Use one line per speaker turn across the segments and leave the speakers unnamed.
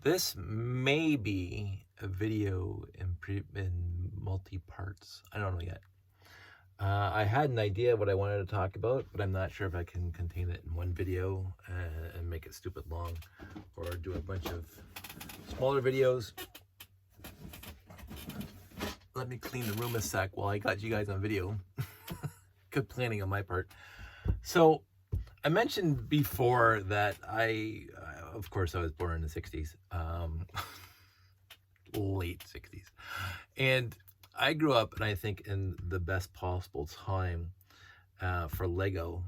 This may be a video in multi-parts. I don't know yet. I had an idea what I wanted to talk about, but I'm not sure if I can contain it in one video and make it stupid long, or do a bunch of smaller videos. Let me clean the room a sec while I got you guys on video. Good planning on my part. So I mentioned before that of course, I was born in the 60s, late 60s. And I grew up, and I think in the best possible time for Lego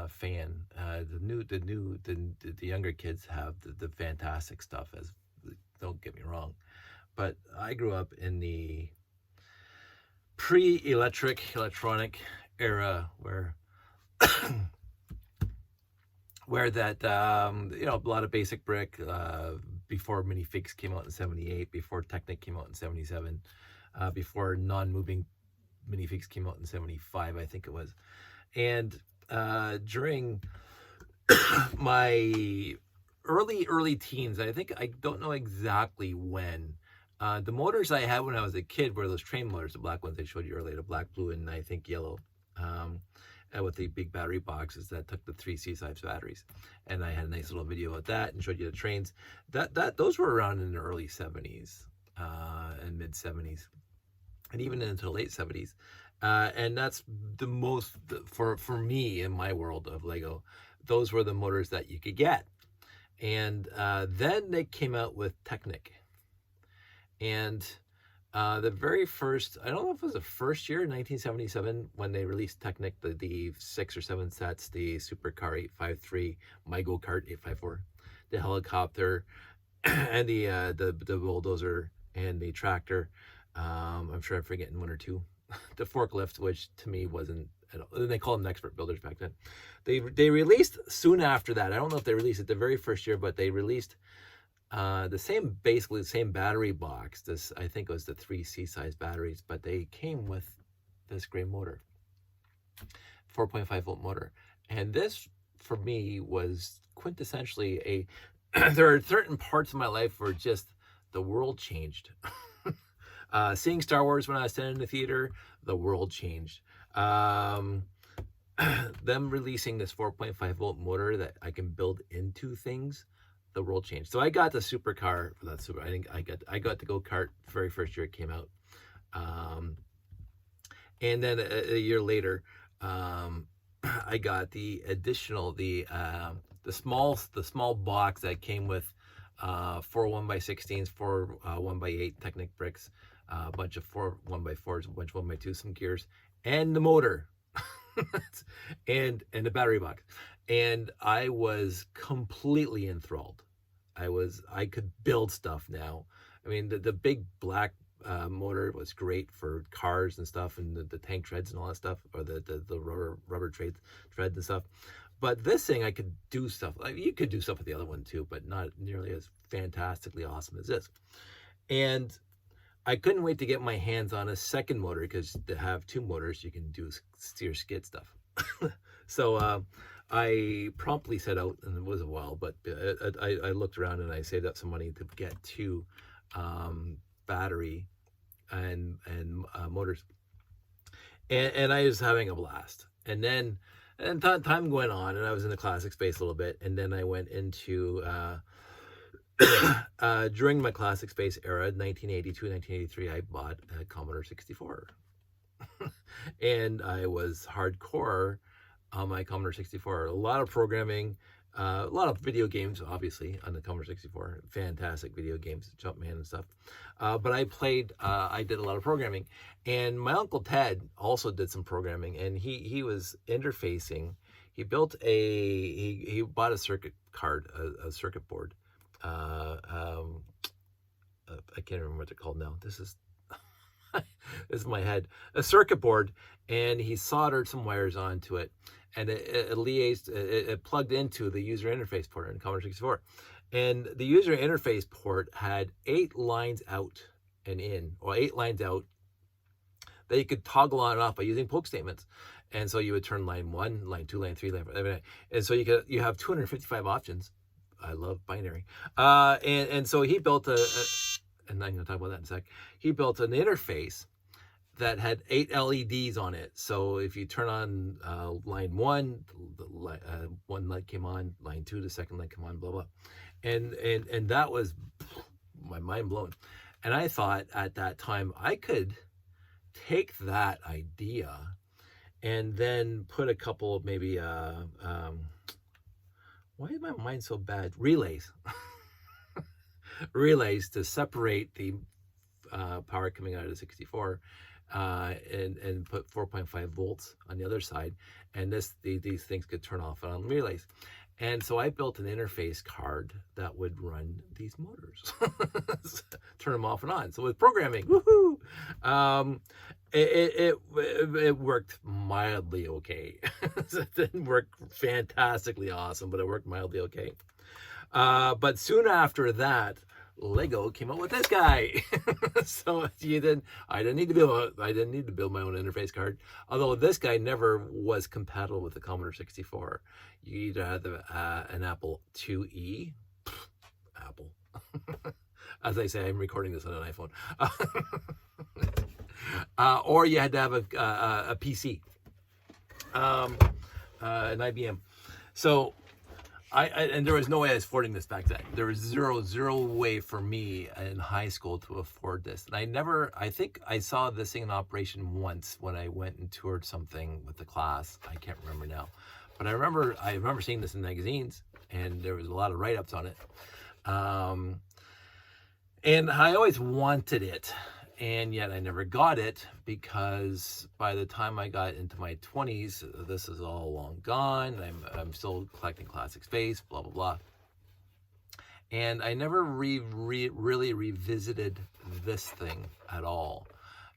fan. The younger kids have the fantastic stuff, as don't get me wrong. But I grew up in the electronic era where that a lot of basic brick before minifigs came out in 78, before Technic came out in 77, before non-moving minifigs came out in 75, I think it was. And during my early teens, I don't know exactly when, the motors I had when I was a kid were those train motors, the black ones I showed you earlier, the black, blue, and I think yellow, with the big battery boxes that took the 3 C-size batteries. And I had a nice little video of that and showed you the trains. Those were around in the early 70s and mid 70s, and even into the late 70s. And that's the most, for me in my world of Lego, those were the motors that you could get. And then they came out with Technic. And the very first, I don't know if it was the first year, 1977, when they released Technic, the 6 or 7 sets, the Supercar 853, my Go-Kart 854, the helicopter, and the bulldozer, and the tractor. I'm sure I'm forgetting one or two. The forklift, which to me wasn't, they call them expert builders back then. They released soon after that. I don't know if they released it the very first year, but they released basically the same battery box. This, I think, was the 3 C-size batteries, but they came with this gray motor, 4.5 volt motor. And this, for me, was quintessentially there are certain parts of my life where just the world changed. Seeing Star Wars when I was 10 in the theater, the world changed. Them releasing this 4.5 volt motor that I can build into things, the world changed. So I got the supercar for that super. I think I got the go-kart the very first year it came out, and then a year later, I got the additional the small box that came with 4 1x16s, 4 1x8 Technic bricks, a bunch of 4 1x4s, a bunch of 1x2s, some gears, and the motor, and the battery box. And I was completely enthralled. I could build stuff now. I mean, the big black motor was great for cars and stuff, and the tank treads and all that stuff, or the rubber treads and stuff. But this thing, I could do stuff. Like, you could do stuff with the other one too, but not nearly as fantastically awesome as this. And I couldn't wait to get my hands on a second motor, because to have 2 motors, you can do steer skid stuff. So I promptly set out, and it was a while, but I looked around and I saved up some money to get 2 battery and motors, and I was having a blast. And then time went on, and I was in the classic space a little bit, and then I went into during my classic space era, 1982, 1983, I bought a Commodore 64. And I was hardcore on my Commodore 64. A lot of programming, a lot of video games, obviously, on the Commodore 64. Fantastic video games, Jumpman and stuff. But I did a lot of programming. And my Uncle Ted also did some programming, and he was interfacing. He built he bought a circuit card, a circuit board. I can't remember what they're called now. This is this is my head. A circuit board, and he soldered some wires onto it, and it plugged into the user interface port in Commodore 64. And the user interface port had 8 lines out and in, or 8 lines out, that you could toggle on and off by using poke statements. And so you would turn line 1, line 2, line 3, line 4, and so you have 255 options I love binary. And so he built and I'm going to talk about that in a sec. He built an interface that had 8 LEDs on it. So if you turn on line 1, one light came on, line 2, the second light came on, blah, blah. And that was my mind blown. And I thought at that time I could take that idea and then put a couple of maybe, why is my mind so bad? Relays. Relays to separate the power coming out of the 64 and put 4.5 volts on the other side. And these things could turn off and on relays. And so I built an interface card that would run these motors, turn them off and on. So with programming, woohoo! It worked mildly okay. It didn't work fantastically awesome, but it worked mildly okay. But soon after that, Lego came out with this guy. So I didn't need to build my own interface card. Although this guy never was compatible with the Commodore 64. You either had an Apple IIe, Apple. As I say, I'm recording this on an iPhone. Or you had to have a PC, an IBM. So and there was no way I was affording this back then. There was zero way for me in high school to afford this. And I think I saw this thing in operation once when I went and toured something with the class. I can't remember now. But I remember seeing this in magazines, and there was a lot of write-ups on it. And I always wanted it. And yet I never got it because by the time I got into my 20s, this is all long gone. I'm still collecting classic space, blah, blah, blah. And I never really revisited this thing at all.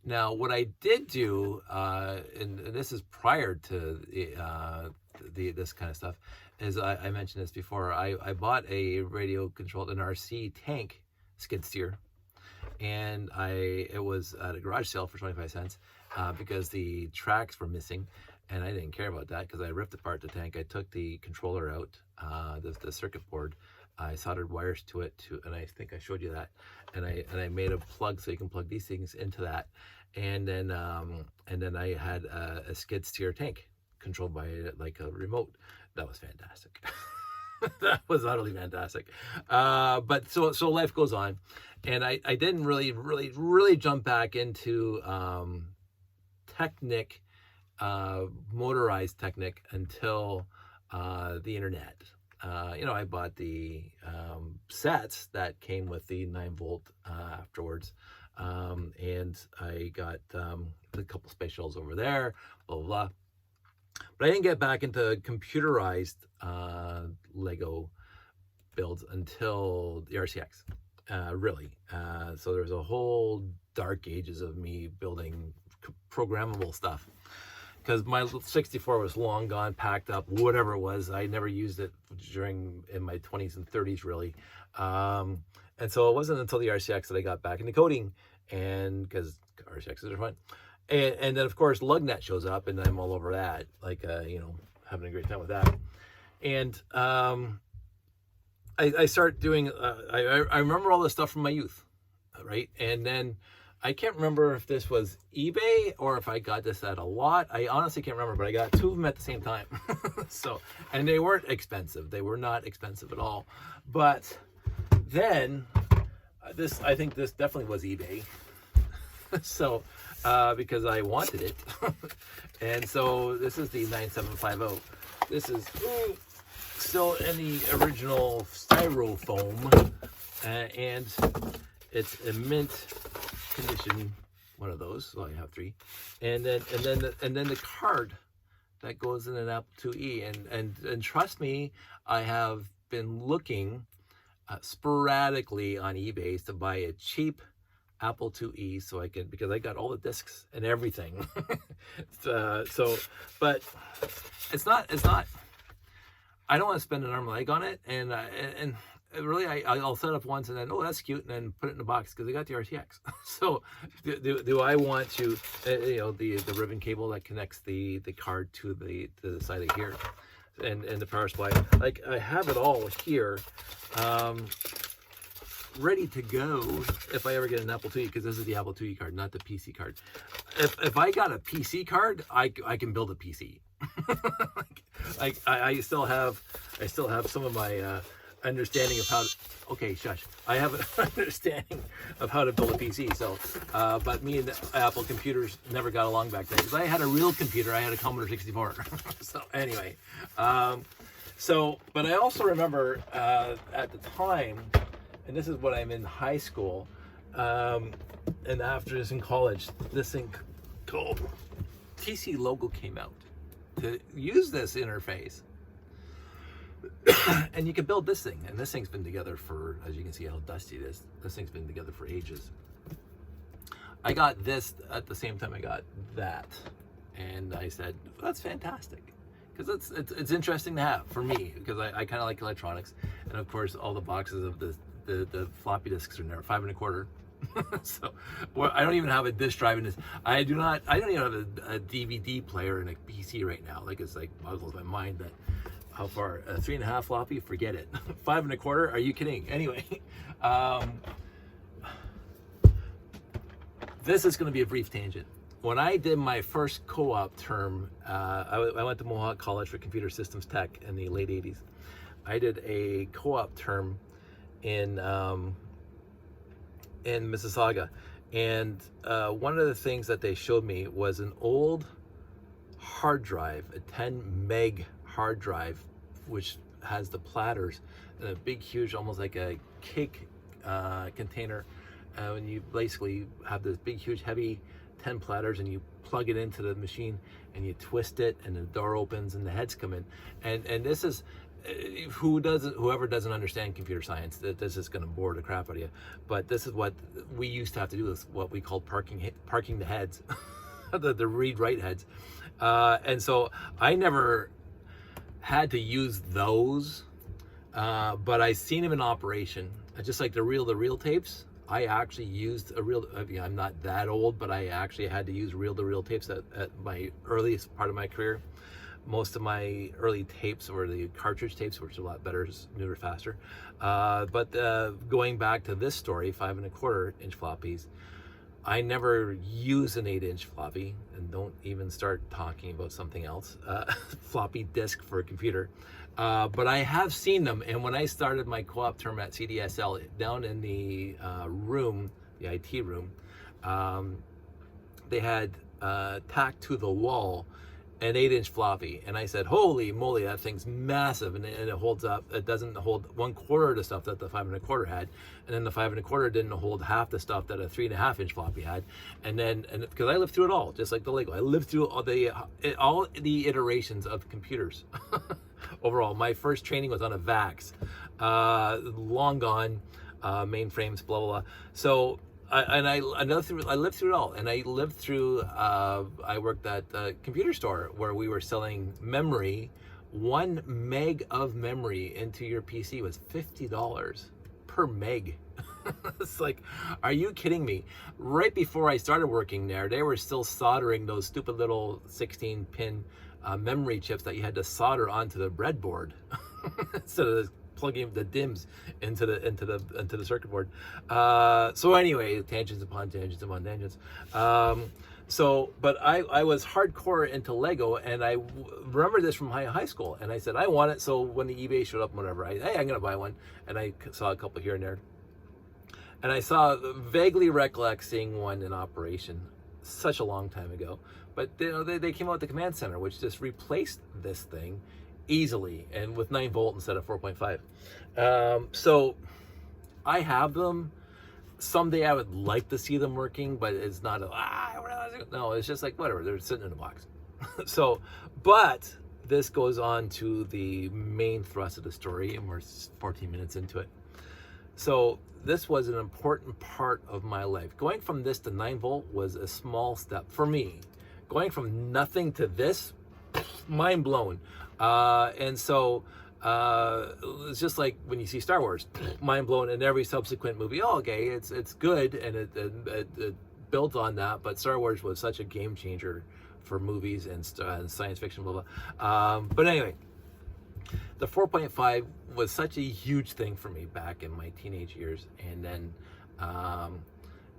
Now, what I did do, and this is prior to this kind of stuff, is I mentioned this before. I bought a radio-controlled, an RC tank skid steer. And it was at a garage sale for 25 cents because the tracks were missing, and I didn't care about that because I ripped apart the tank. I took the controller out, the circuit board. I soldered wires to it, and I think I showed you that. And I made a plug so you can plug these things into that. And then I had a skid steer tank controlled by like a remote. That was fantastic. That was utterly fantastic. But so life goes on, and I didn't really jump back into Technic, motorized Technic until the internet. I bought the sets that came with the 9-volt afterwards, and I got a couple space shuttles over there, blah, blah, blah. But I didn't get back into computerized Lego builds until the RCX, really. So there's a whole dark ages of me building programmable stuff. Because my 64 was long gone, packed up, whatever it was. I never used it in my 20s and 30s, really. And so it wasn't until the RCX that I got back into coding, and because RCXs are fun. And then, of course, LugNet shows up, and I'm all over that, like, having a great time with that. And I start doing, I remember all this stuff from my youth, right? And then I can't remember if this was eBay or if I got this at a lot. I honestly can't remember, but I got two of them at the same time. So, and they weren't expensive. They were not expensive at all. But then, I think this definitely was eBay. So, because I wanted it. And so this is the 9750. This is still in the original styrofoam, and it's a mint condition, one of those. So I have 3, and then the card that goes in an Apple IIe, and trust me, I have been looking sporadically on eBay to buy a cheap Apple IIe so I can, because I got all the discs and everything. But it's not, I don't want to spend an arm and leg on it, and really I'll set up once and then, oh, that's cute, and then put it in a box because I got the RTX. So do I want to, the ribbon cable that connects the card to the side of here. and the power supply. Like, I have it all here, ready to go if I ever get an Apple IIe, because this is the Apple IIe card, not the PC card. If I got a PC card, I can build a PC. I still have some of my understanding of how to, okay, shush. I have an understanding of how to build a PC. So, but me and Apple computers never got along back then, because I had a real computer. I had a Commodore 64. So anyway, but I also remember at the time, and this is when I'm in high school, and after this in college, this thing called TC Logo came out to use this interface. And you can build this thing, and this thing's been together for, as you can see how dusty it is, this thing's been together for ages. I got this at the same time I got that, and I said, that's fantastic, because it's interesting to have for me, because I kind of like electronics, and of course all the boxes of the floppy disks are in there, 5 1/4. So, well, I don't even have a disk drive in this. I don't even have a DVD player in a PC right now. Like, it's like boggles my mind that how far a 3.5 floppy, forget it. 5 1/4, are you kidding? Anyway, this is going to be a brief tangent. When I did my first co-op term, I went to Mohawk College for Computer Systems Tech in the late 80s. I did a co-op term in Mississauga, and one of the things that they showed me was an old hard drive, a 10 meg hard drive, which has the platters and a big, huge, almost like a cake container, and you basically have this big, huge, heavy 10 platters, and you plug it into the machine and you twist it, and the door opens and the heads come in, and this is, whoever doesn't understand computer science, this is going to bore the crap out of you, but this is what we used to have to do, is what we called parking the heads, the read-write heads, and so I never had to use those, but I seen them in operation, just like the reel-to-reel tapes. I actually used a reel. I mean, I'm not that old, but I actually had to use reel-to-reel tapes at my earliest part of my career. Most of my early tapes were the cartridge tapes, which are a lot better, newer, faster. But going back to this story, 5 1/4 inch floppies, I never use an 8-inch floppy, and don't even start talking about something else, floppy disk for a computer. But I have seen them, and when I started my co-op term at CDSL, down in the room, the IT room, they had tacked to the wall an 8-inch floppy, and I said, holy moly, that thing's massive, and it holds up. It doesn't hold 1/4 of the stuff that the 5 1/4 had, and then the 5 1/4 didn't hold half the stuff that a 3.5 inch floppy had, and because I lived through it all, just like the Lego, I lived through all the iterations of computers. Overall, my first training was on a VAX, long gone, mainframes, blah blah blah. So. I lived through it all, and I lived through. I worked at a computer store where we were selling memory. 1 meg of memory into your PC was $50 per meg. It's like, are you kidding me? Right before I started working there, they were still soldering those stupid little 16-pin memory chips that you had to solder onto the breadboard instead of plugging the DIMMs into the circuit board. So anyway, tangents upon tangents upon tangents. But I was hardcore into Lego, and I remember this from high school, and I said I want it. So when the eBay showed up, whatever, hey, I'm gonna buy one, and I saw a couple here and there, and I saw, vaguely recollect seeing one in operation such a long time ago. But they came out with the command center, which just replaced this thing easily, and with 9-volt instead of 4.5. So I have them. Someday I would like to see them working, but it's not no, it's just like whatever, they're sitting in a box. So, but this goes on to the main thrust of the story, and we're 14 minutes into it. So this was an important part of my life. Going from this to 9-volt was a small step for me. Going from nothing to this, mind blown. And so it's just like when you see Star Wars, mind blown, and every subsequent movie, oh, okay, it's good, and it built on that, but Star Wars was such a game changer for movies and science fiction, blah blah. But anyway, The 4.5 was such a huge thing for me back in my teenage years, um,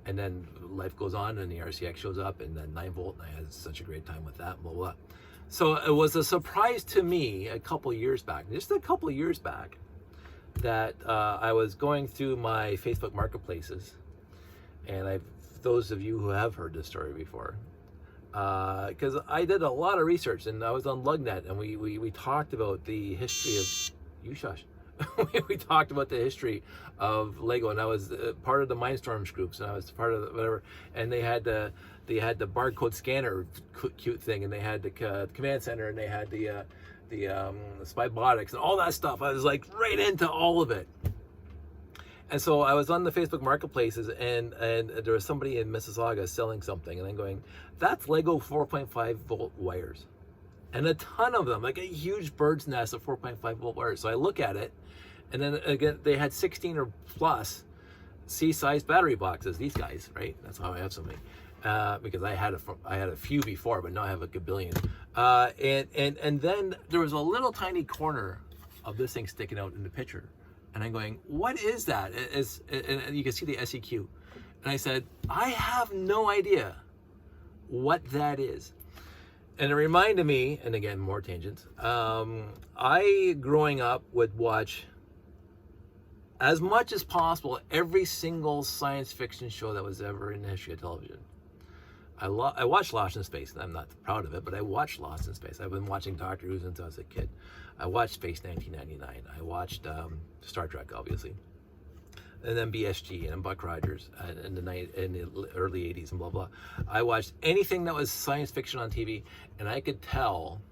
and then life goes on, and the RCX shows up, and then 9 volt, and I had such a great time with that, blah, blah, blah. So it was a surprise to me a couple years back, just a couple years back, that I was going through my Facebook marketplaces, and those of you who have heard this story before, because I did a lot of research, and I was on LugNet, and we talked about the history of, you shush, we talked about the history of Lego, and I was part of the Mindstorms groups, and I was part of the, whatever, and they had the barcode scanner cute thing, and they had the command center, and they had the Spybotics and all that stuff. I was like right into all of it. And so I was on the Facebook marketplaces, and there was somebody in Mississauga selling something, and I'm going, that's Lego 4.5 volt wires, and a ton of them, like a huge bird's nest of 4.5 volt wires. So I look at it, and then again, they had 16 or plus C-sized battery boxes. These guys, right? That's how I have so many. Because I had a few before, but now I have a gabillion. And then there was a little tiny corner of this thing sticking out in the picture, and I'm going, what is that? And you can see the SEQ, and I said, I have no idea what that is. And it reminded me, and again, more tangents. I growing up would watch, as much as possible, every single science fiction show that was ever in the history of television. I watched Lost in Space, and I'm not proud of it, but I watched Lost in Space. I've been watching Doctor Who since I was a kid. I watched Space 1999. I watched Star Trek, obviously, and then BSG and Buck Rogers in the early 80s and blah blah. I watched anything that was science fiction on TV, and I could tell,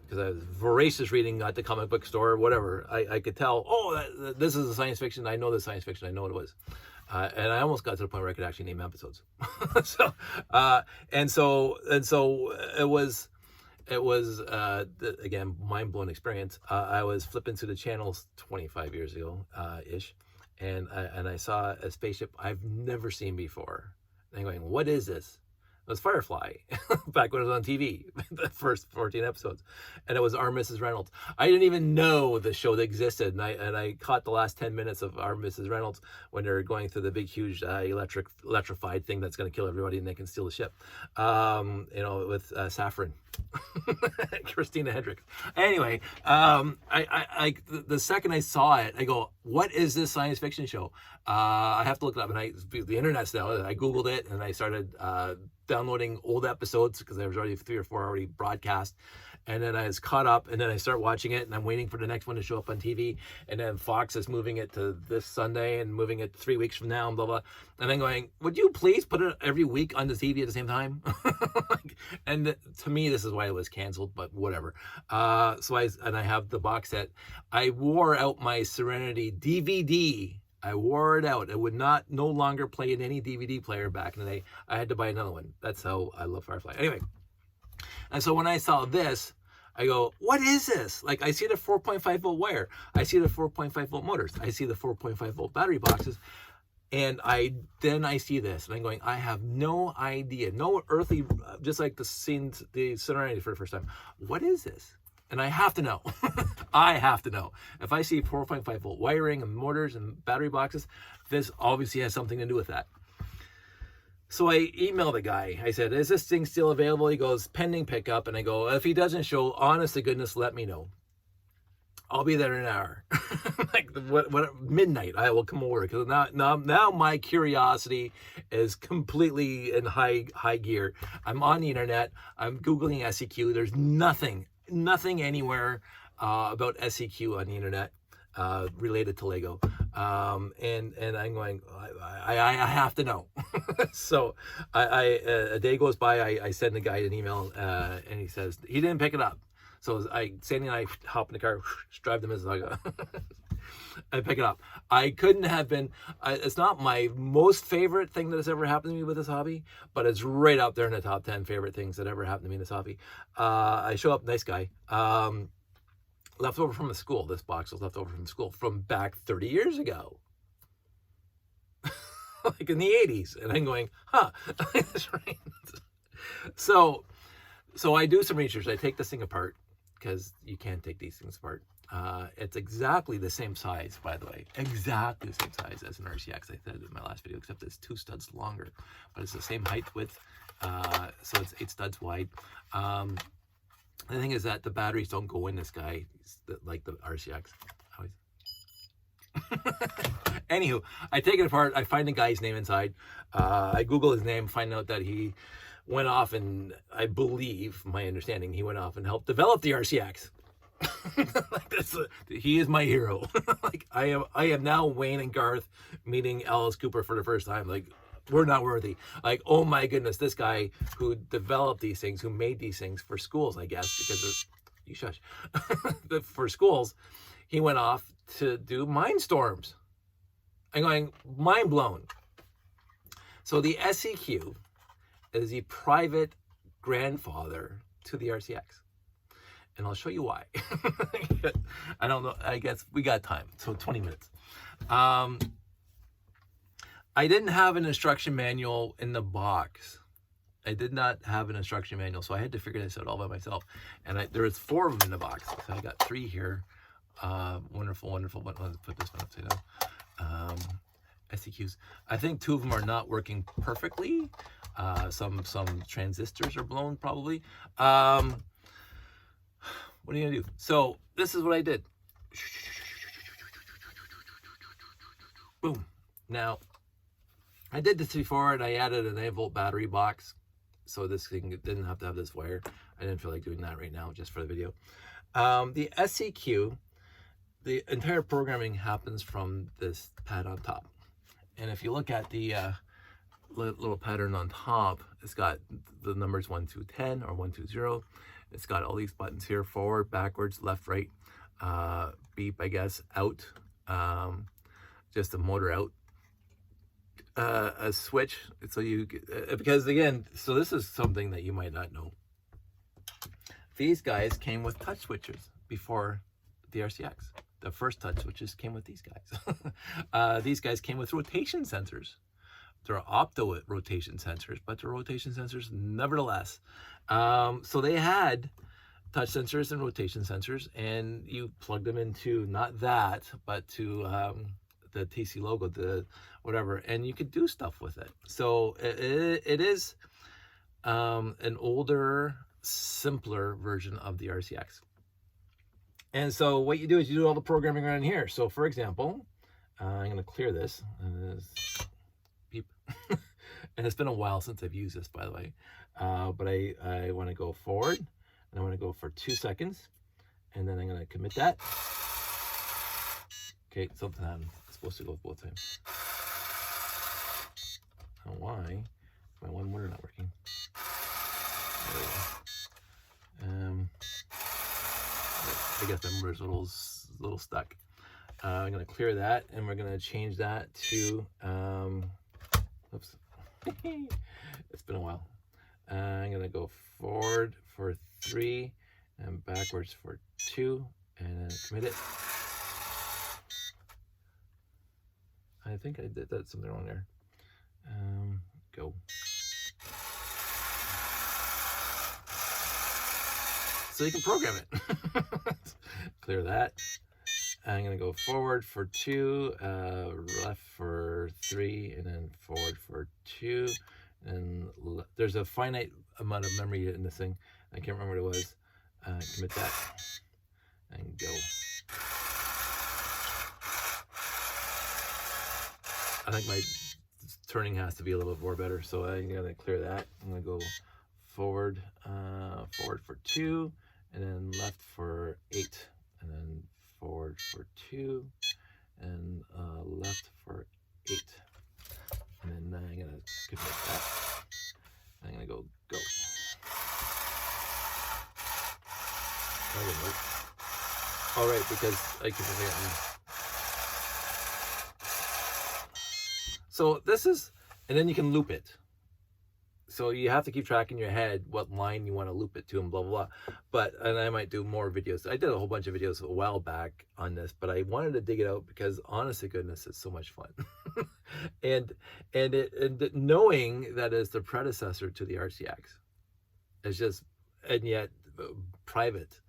because I was voracious reading at the comic book store or whatever. I could tell, oh, this is a science fiction. I know this science fiction. I know what it was. And I almost got to the point where I could actually name episodes. So it was again, mind-blowing experience. I was flipping through the channels 25 years ago ish, and I saw a spaceship I've never seen before. And I'm going, what is this? It was Firefly, back when it was on TV, the first 14 episodes, and it was Our Mrs. Reynolds. I didn't even know the show that existed, and I caught the last 10 minutes of Our Mrs. Reynolds when they're going through the big, huge electrified thing that's going to kill everybody, and they can steal the ship, with Saffron, Christina Hendricks. Anyway, the second I saw it, I go, what is this science fiction show? I have to look it up, and the internet's now. I Googled it, and I started downloading old episodes, because there was already 3 or 4 already broadcast, and then I was caught up, and then I start watching it, and I'm waiting for the next one to show up on TV, and then Fox is moving it to this Sunday and moving it 3 weeks from now, and blah blah, and then going, would you please put it every week on the TV at the same time? And to me, this is why it was canceled, but whatever. So I have the box set. I wore out my Serenity DVD. I wore it out. It would no longer play in any DVD player back in the day. I had to buy another one. That's how I love Firefly. Anyway, and so when I saw this, I go, what is this? Like, I see the 4.5 volt wire. I see the 4.5 volt motors. I see the 4.5 volt battery boxes. And then I see this, and I'm going, I have no idea, no earthly, just like the Serenity for the first time. What is this? And I have to know. I have to know. If I see 4.5 volt wiring and motors and battery boxes, this obviously has something to do with that. So I emailed the guy. I said, is this thing still available? He goes, pending pickup. And I go, if he doesn't show, honest to goodness, let me know. I'll be there in an hour. Like midnight, I will come over, because now my curiosity is completely in high gear. I'm on the internet. I'm Googling SEQ. There's nothing anywhere about SEQ on the internet related to Lego. And I'm going, I have to know. So a day goes by, I send the guy an email, and he says he didn't pick it up. So Sandy and I hop in the car, drive to Mississauga. I pick it up. I couldn't have been, it's not my most favorite thing that has ever happened to me with this hobby, but it's right up there in the top 10 favorite things that ever happened to me in this hobby. I show up, nice guy. Left over from the school. This box was left over from the school from back 30 years ago. Like in the 80s. And I'm going, huh. That's right. So I do some research. I take this thing apart. because you can't take these things apart. It's exactly the same size, by the way, exactly the same size as an RCX, I said in my last video, except it's 2 studs longer, but it's the same height, width, so it's 8 studs wide. The thing is that the batteries don't go in this guy like the RCX. Anywho, I take it apart, I find the guy's name inside, I Google his name, find out that he went off and, I believe, my understanding, he went off and helped develop the RCX. Like he is my hero. Like I am now Wayne and Garth meeting Alice Cooper for the first time. Like, we're not worthy. Like, oh my goodness, this guy who developed these things, who made these things for schools, I guess, because of, you shush, for schools, he went off to do Mindstorms. I'm going mind blown. So the SEQ is the private grandfather to the RCX. And I'll show you why. I don't know, I guess we got time, so 20 minutes. I didn't have an instruction manual in the box. I did not have an instruction manual, so I had to figure this out all by myself. And there was 4 of them in the box, so I got 3 here. Wonderful, wonderful. But let's put this one upside down. SEQs. I think 2 of them are not working perfectly. Some transistors are blown, probably. What are you gonna do? So this is what I did. Boom. Now, I did this before, and I added an 8-volt battery box, so this thing didn't have to have this wire. I didn't feel like doing that right now, just for the video. The SEQ, the entire programming happens from this pad on top. And if you look at the little pattern on top, it's got the numbers 1 to 10 or 1 to 0. It's got all these buttons here: forward, backwards, left, right, beep, I guess, out, just a motor out, a switch. So you, because again, so this is something that you might not know. These guys came with touch switches before the RCX. The first touch switches came with these guys. These guys came with rotation sensors. They're opto rotation sensors, but they're rotation sensors nevertheless. So they had touch sensors and rotation sensors, and you plug them into not that, but to the TC logo, the whatever, and you could do stuff with it. So it is an older, simpler version of the RCX. And so what you do is you do all the programming around here. So for example, I'm going to clear this. Beep. And it's been a while since I've used this, by the way. But I want to go forward, and I want to go for 2 seconds, and then I'm going to commit that. Okay, something happened. It's supposed to go both times. I don't know why. My one motor not working. There we go. I guess the motor's a little stuck. I'm going to clear that, and we're going to change that to, oops, it's been a while. I'm going to go forward for 3 and backwards for 2, and then commit it. I think I did that something wrong there. Go. So you can program it. Clear that. I'm going to go forward for 2, left for 3, and then forward for 2. And there's a finite amount of memory in this thing. I can't remember what it was. Commit that and go. I think my turning has to be a little bit more better, so I'm going to clear that. I'm going to go forward, forward for 2, and then left for 8, and then forward for 2, and left for 8. And then I'm going to commit that. I'm going to go. That didn't work. All right, because I can forget. So this is, and then you can loop it. So you have to keep track in your head what line you want to loop it to and blah, blah, blah. But, and I might do more videos. I did a whole bunch of videos a while back on this, but I wanted to dig it out because honest to goodness, it's so much fun. and knowing that is the predecessor to the RCX is just, and yet private.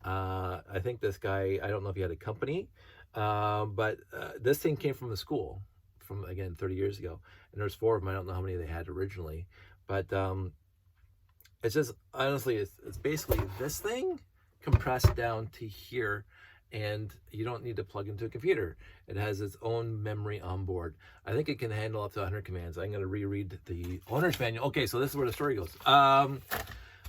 I think this guy, I don't know if he had a company, but this thing came from the school from, again, 30 years ago. And there's 4 of them. I don't know how many they had originally. But it's just, honestly, it's basically this thing compressed down to here. And you don't need to plug into a computer. It has its own memory on board. I think it can handle up to 100 commands. I'm going to reread the owner's manual. Okay, so this is where the story goes.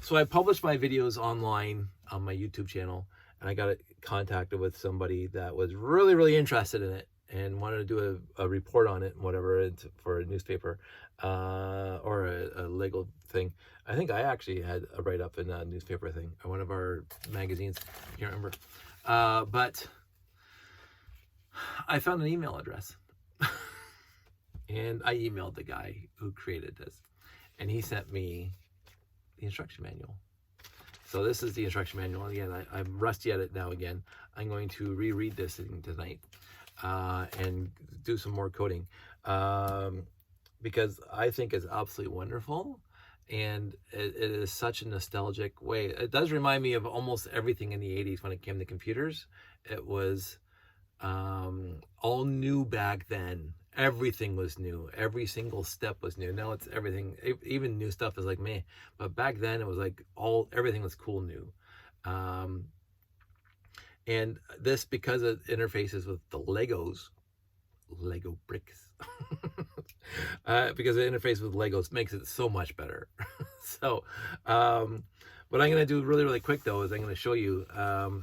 So I published my videos online on my YouTube channel, and I got contacted with somebody that was really, really interested in it and wanted to do a report on it and whatever for a newspaper or a legal thing. I think I actually had a write-up in a newspaper thing or one of our magazines. I can't remember. But I found an email address and I emailed the guy who created this, and he sent me the instruction manual. So this is the instruction manual. Again, I'm rusty at it now again. I'm going to reread this tonight and do some more coding because I think it's absolutely wonderful. And it is such a nostalgic way. It does remind me of almost everything in the 80s when it came to computers. It was all new back then. Everything was new. Every single step was new. Now it's everything. Even new stuff is like meh. But back then it was like everything was cool new. And this, because it interfaces with the Lego bricks, because it interfaces with Legos, makes it so much better. So, what I'm going to do really, really quick though is I'm going to show you.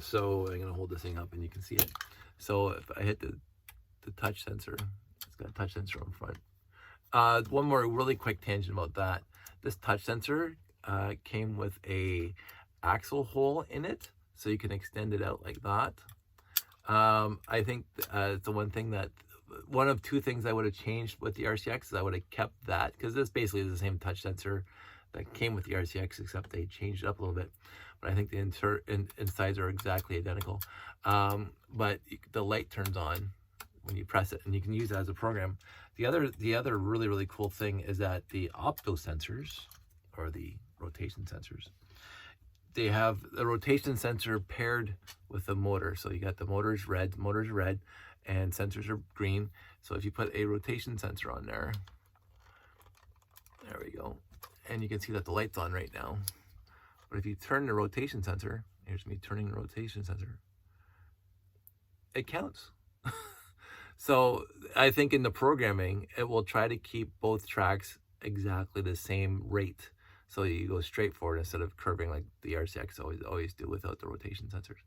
So I'm going to hold this thing up and you can see it. So if I hit the touch sensor, it's got a touch sensor on front. One more really quick tangent about that. This touch sensor came with a axle hole in it, so you can extend it out like that. I think it's the one of 2 things I would have changed with the RCX is I would have kept that, because this basically is the same touch sensor that came with the RCX, except they changed it up a little bit. But I think the insides are exactly identical. But the light turns on when you press it, and you can use it as a program. The other really, really cool thing is that the opto sensors, or the rotation sensors, they have the rotation sensor paired with the motor. So you got the motor's red, and sensors are green. So if you put a rotation sensor on there we go, and you can see that the light's on right now. But if you turn the rotation sensor, here's me turning the rotation sensor, it counts. So I think in the programming, it will try to keep both tracks exactly the same rate. So you go straight forward instead of curving like the RCX always do without the rotation sensors.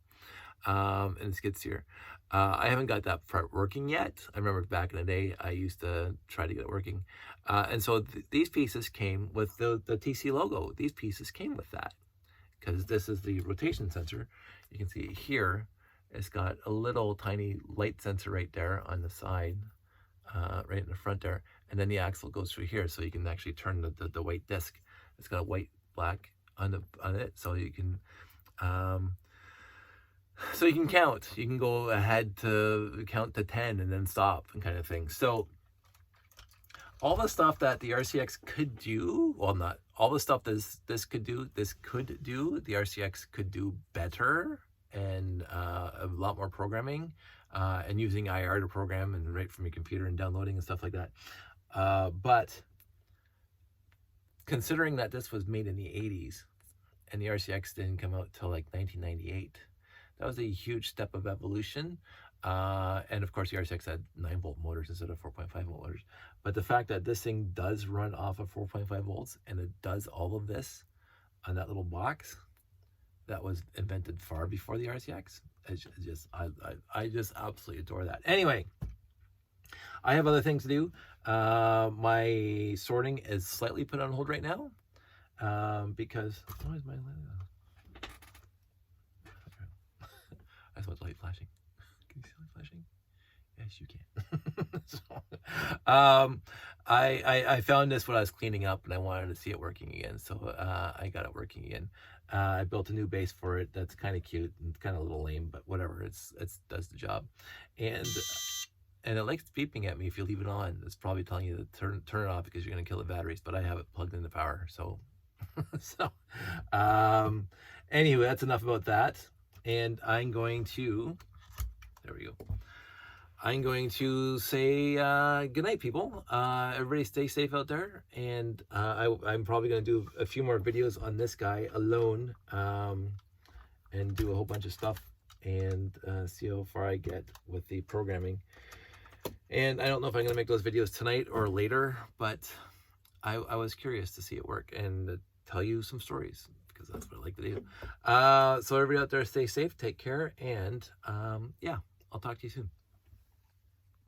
And skid steer. I haven't got that part working yet. I remember back in the day, I used to try to get it working. And so these pieces came with the TC logo. These pieces came with that, because this is the rotation sensor. You can see here, it's got a little tiny light sensor right there on the side, right in the front there. And then the axle goes through here, so you can actually turn the white disc. It's got a white black on it, so you can count. You can go ahead to count to 10 and then stop and kind of thing. So all the stuff that the RCX could do, well, not all the stuff this could do, the RCX could do better, and a lot more programming, and using IR to program and right from your computer and downloading and stuff like that. But considering that this was made in the 80s and the RCX didn't come out till like 1998, that was a huge step of evolution. And of course the RCX had 9-volt motors instead of 4.5-volt motors. But the fact that this thing does run off of 4.5 volts and it does all of this on that little box that was invented far before the RCX, I just absolutely adore that. Anyway, I have other things to do. My sorting is slightly put on hold right now because why is my I saw the light flashing. Can you see the light flashing? Yes, you can. So, I found this when I was cleaning up, and I wanted to see it working again. So I got it working again. I built a new base for it. That's kind of cute and kind of a little lame, but whatever. It does the job, and it likes beeping at me if you leave it on. It's probably telling you to turn it off because you're gonna kill the batteries. But I have it plugged into power, so anyway, that's enough about that. And I'm going to, there we go. I'm going to say good night, people. Everybody stay safe out there. And I'm probably going to do a few more videos on this guy alone, and do a whole bunch of stuff and see how far I get with the programming. And I don't know if I'm going to make those videos tonight or later, but I was curious to see it work and tell you some stories, because that's what I like to do. So everybody out there, stay safe, take care, and yeah, I'll talk to you soon.